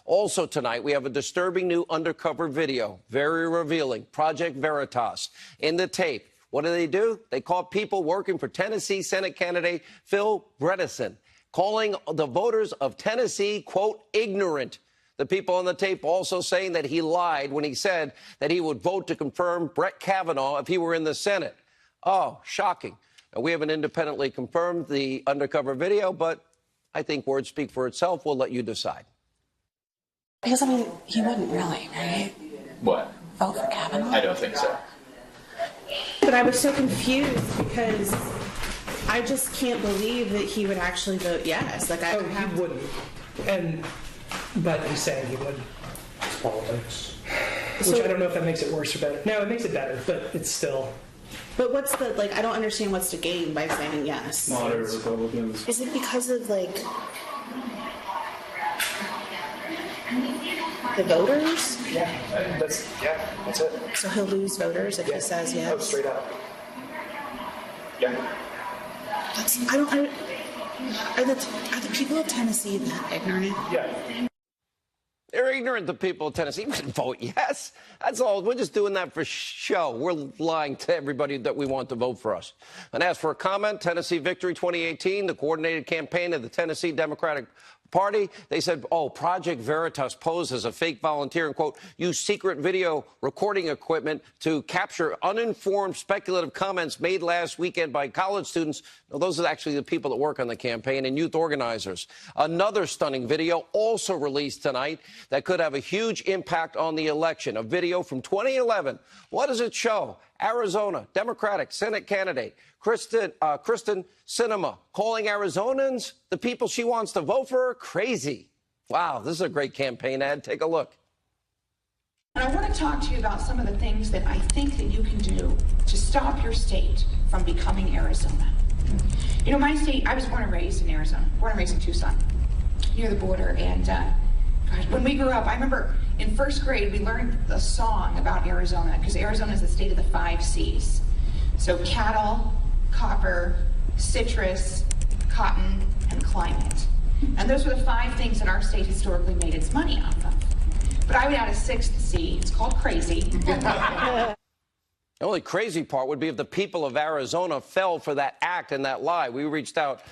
Also tonight, we have a disturbing new undercover video, very revealing. Project Veritas. In the tape, what do? They caught people working for Tennessee Senate candidate Phil Bredesen, calling the voters of Tennessee, quote, ignorant. The people on the tape also saying that he lied when he said that he would vote to confirm Brett Kavanaugh if he were in the Senate. Oh, shocking. Now, we haven't independently confirmed the undercover video, but I think words speak for itself. We'll let you decide. Because, I mean, he wouldn't really, right? What? Vote for Kavanaugh? I don't think so. But I was so confused because I just can't believe that he would actually vote yes. Like, he wouldn't. But he's saying he would. It's politics. Which I don't know if that makes it worse or better. No, it makes it better, but it's still. But what's the, like, I don't understand what's to gain by saying yes. Moderate Republicans. Is it because of, like, the voters? Yeah, that's it. So he'll lose voters if he says yes? Oh, straight up. Yeah. Are the people of Tennessee that ignorant? Yeah. They're ignorant, the people of Tennessee. We didn't vote yes. That's all. We're just doing that for show. We're lying to everybody that we want to vote for us. And as for a comment, Tennessee Victory 2018, the coordinated campaign of the Tennessee Democratic Party, they said, oh, Project Veritas posed as a fake volunteer and, quote, use secret video recording equipment to capture uninformed speculative comments made last weekend by college students. Now, those are actually the people that work on the campaign and youth organizers. Another stunning video also released tonight that could have a huge impact on the election. A video from 2011. What does it show? Arizona Democratic Senate candidate Kristen Sinema calling Arizonans, the people she wants to vote for her, crazy. Wow, this is a great campaign ad. Take a look. And I want to talk to you about some of the things that I think that you can do to stop your state from becoming Arizona. You know, my state, I was born and raised in Arizona, born and raised in Tucson, near the border. And gosh, when we grew up, I remember in first grade, we learned a song about Arizona, because Arizona is the state of the 5 C's. So cattle, copper, citrus, cotton, and climate. And those were the 5 things that our state historically made its money off of. But I would add a 6th C. It's called crazy. The only crazy part would be if the people of Arizona fell for that act and that lie. We reached out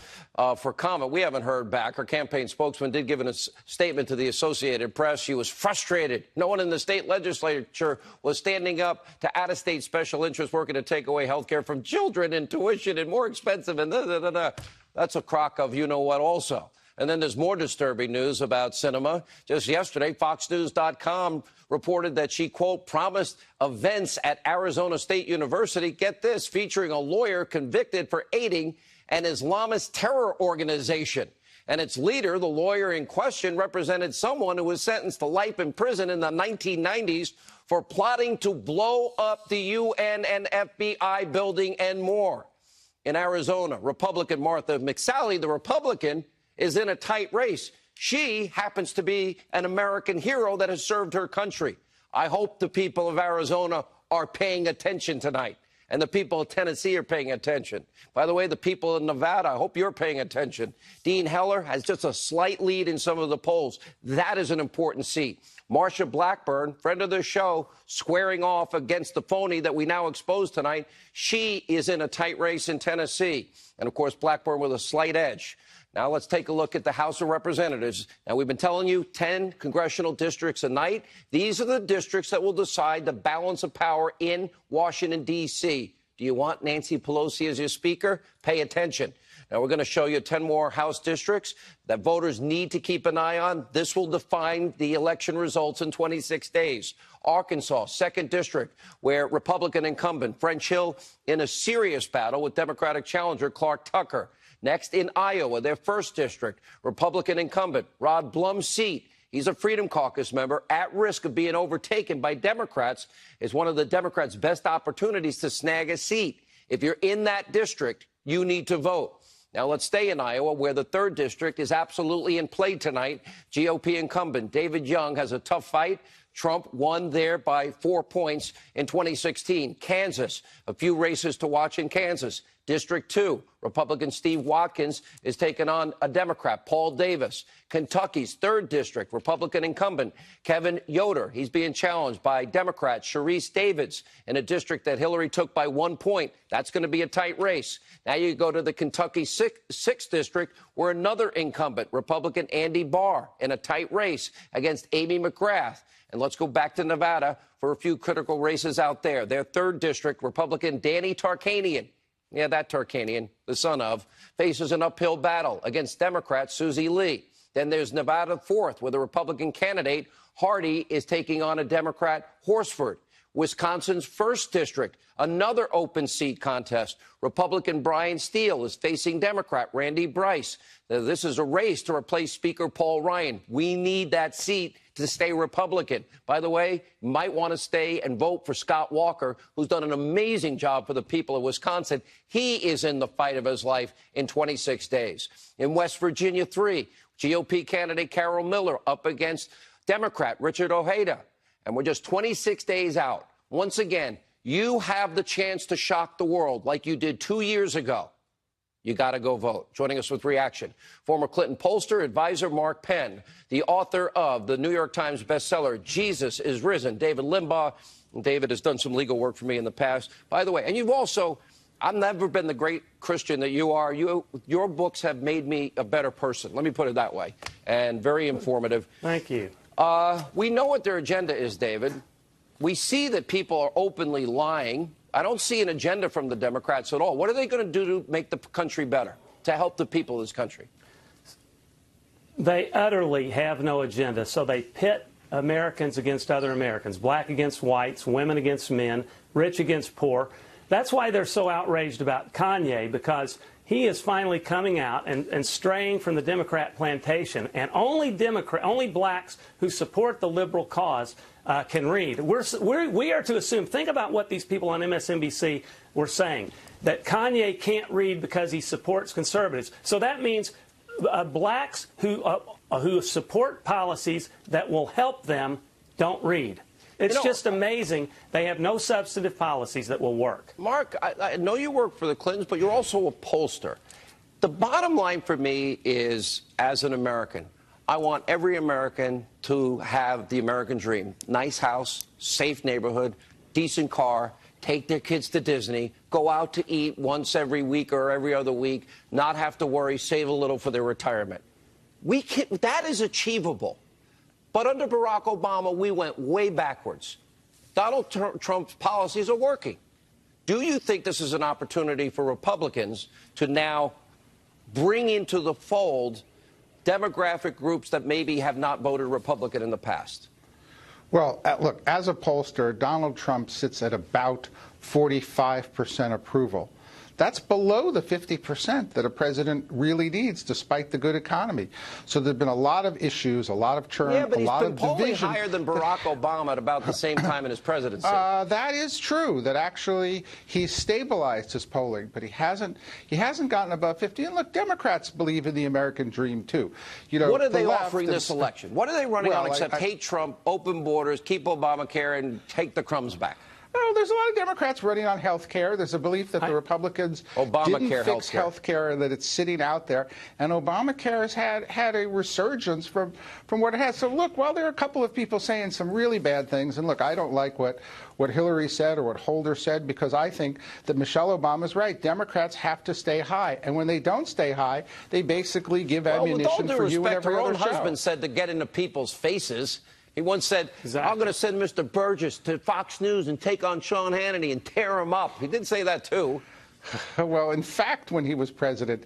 for comment. We haven't heard back. Our campaign spokesman did give a statement to the Associated Press. She was frustrated. No one in the state legislature was standing up to out-of-state special interests working to take away health care from children and tuition and more expensive and da-da-da-da. That's a crock of you-know-what also. And then there's more disturbing news about Sinema. Just yesterday, FoxNews.com reported that she, quote, promised events at Arizona State University, get this, featuring a lawyer convicted for aiding an Islamist terror organization. And its leader, the lawyer in question, represented someone who was sentenced to life in prison in the 1990s for plotting to blow up the UN and FBI building and more. In Arizona, Republican Martha McSally, the Republican, is in a tight race. She happens to be an American hero that has served her country. I hope the people of Arizona are paying attention tonight, and the people of Tennessee are paying attention. By the way, the people of Nevada, I hope you're paying attention. Dean Heller has just a slight lead in some of the polls. That is an important seat. Marsha Blackburn, friend of the show, squaring off against the phony that we now expose tonight. She is in a tight race in Tennessee. And, of course, Blackburn with a slight edge. Now let's take a look at the House of Representatives. Now, we've been telling you 10 congressional districts a night. These are the districts that will decide the balance of power in Washington, D.C. Do you want Nancy Pelosi as your speaker? Pay attention. Now, we're going to show you 10 more House districts that voters need to keep an eye on. This will define the election results in 26 days. Arkansas, 2nd District, where Republican incumbent French Hill in a serious battle with Democratic challenger Clark Tucker. Next, in Iowa, their 1st District, Republican incumbent Rod Blum's seat. He's a Freedom Caucus member at risk of being overtaken by Democrats. Is one of the Democrats' best opportunities to snag a seat. If you're in that district, you need to vote. Now, let's stay in Iowa, where the 3rd District is absolutely in play tonight. GOP incumbent David Young has a tough fight, Trump won there by 4 points in 2016. Kansas, a few races to watch in Kansas. District 2, Republican Steve Watkins is taking on a Democrat, Paul Davis. Kentucky's 3rd District, Republican incumbent Kevin Yoder. He's being challenged by Democrat Sharice Davids in a district that Hillary took by 1 point. That's going to be a tight race. Now you go to the Kentucky 6th District, where another incumbent, Republican Andy Barr, in a tight race against Amy McGrath. And let's go back to Nevada for a few critical races out there. Their 3rd District, Republican Danny Tarkanian. Yeah, that Tarkanian, the son of, faces an uphill battle against Democrat Susie Lee. Then there's Nevada 4th, where the Republican candidate Hardy is taking on a Democrat Horsford. Wisconsin's 1st District, another open seat contest. Republican Brian Steele is facing Democrat Randy Bryce. Now, this is a race to replace Speaker Paul Ryan. We need that seat to stay Republican. By the way, you might want to stay and vote for Scott Walker, who's done an amazing job for the people of Wisconsin. He is in the fight of his life in 26 days. In West Virginia 3, GOP candidate Carol Miller up against Democrat Richard Ojeda. And we're just 26 days out. Once again, you have the chance to shock the world like you did 2 years ago. You got to go vote. Joining us with reaction, former Clinton pollster, advisor Mark Penn, the author of the New York Times bestseller, Jesus is Risen, David Limbaugh. David has done some legal work for me in the past. By the way, and you've also, I've never been the great Christian that you are. Your books have made me a better person. Let me put it that way. And very informative. Thank you. We know what their agenda is, David. We see that people are openly lying. I don't see an agenda from the Democrats at all. What are they going to do to make the country better, to help the people of this country? They utterly have no agenda. So they pit Americans against other Americans, black against whites, women against men, rich against poor. That's why they're so outraged about Kanye, because he is finally coming out and straying from the Democrat plantation. And only blacks who support the liberal cause can read. We are to assume, think about what these people on MSNBC were saying, that Kanye can't read because he supports conservatives. So that means blacks who support policies that will help them don't read. It's just amazing. They have no substantive policies that will work. Mark, I know you work for the Clintons, but you're also a pollster. The bottom line for me is, as an American, I want every American to have the American dream. Nice house, safe neighborhood, decent car, take their kids to Disney, go out to eat once every week or every other week, not have to worry, save a little for their retirement. That is achievable. But under Barack Obama, we went way backwards. Donald Trump's policies are working. Do you think this is an opportunity for Republicans to now bring into the fold demographic groups that maybe have not voted Republican in the past? Well, look, as a pollster, Donald Trump sits at about 45% approval. That's below the 50% that a president really needs, despite the good economy. So there's been a lot of issues, a lot of churn, a lot of division. Yeah, but he's been polling higher than Barack Obama at about the same time in his presidency. That is true, that actually he's stabilized his polling, but he hasn't gotten above 50. And look, Democrats believe in the American dream, too. You know, what are they offering this election? What are they running on except hate Trump, open borders, keep Obamacare, and take the crumbs back? No, there's a lot of Democrats running on health care. There's a belief that the Republicans didn't fix health care, that it's sitting out there. And Obamacare has had a resurgence from what it has. So, look, while there are a couple of people saying some really bad things, and look, I don't like what Hillary said or what Holder said, because I think that Michelle Obama's right. Democrats have to stay high. And when they don't stay high, they basically give ammunition for you and every other show. Her own husband said to get into people's faces. He once said, I'm going to send Mr. Burgess to Fox News and take on Sean Hannity and tear him up. He did say that, too. Well, in fact, when he was president,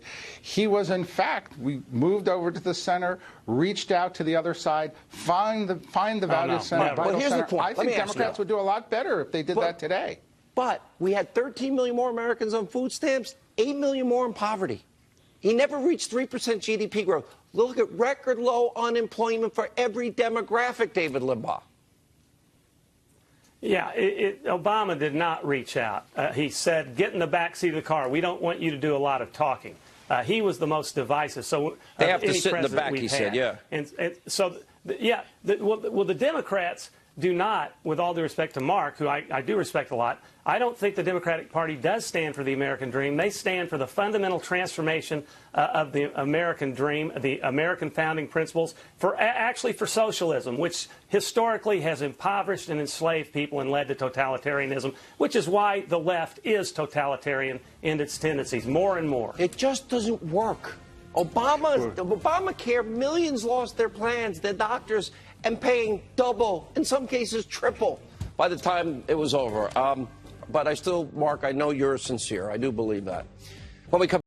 we moved over to the center, reached out to the other side, find the value center. But here's the point. I think Democrats would do a lot better if they did that today. But we had 13 million more Americans on food stamps, 8 million more in poverty. He never reached 3% GDP growth. Look at record low unemployment for every demographic, David Limbaugh. Yeah, Obama did not reach out. He said, get in the back seat of the car. We don't want you to do a lot of talking. He was the most divisive. So they have to sit in the back, he said, yeah. And so Well, the Democrats do not, with all due respect to Mark, who I do respect a lot, I don't think the Democratic Party does stand for the American dream. They stand for the fundamental transformation of the American dream, the American founding principles, actually for socialism, which historically has impoverished and enslaved people and led to totalitarianism, which is why the left is totalitarian in its tendencies, more and more. It just doesn't work. Obamacare, millions lost their plans, their doctors, and paying double, in some cases triple, by the time it was over. But I still, Mark, I know you're sincere. I do believe that. When we come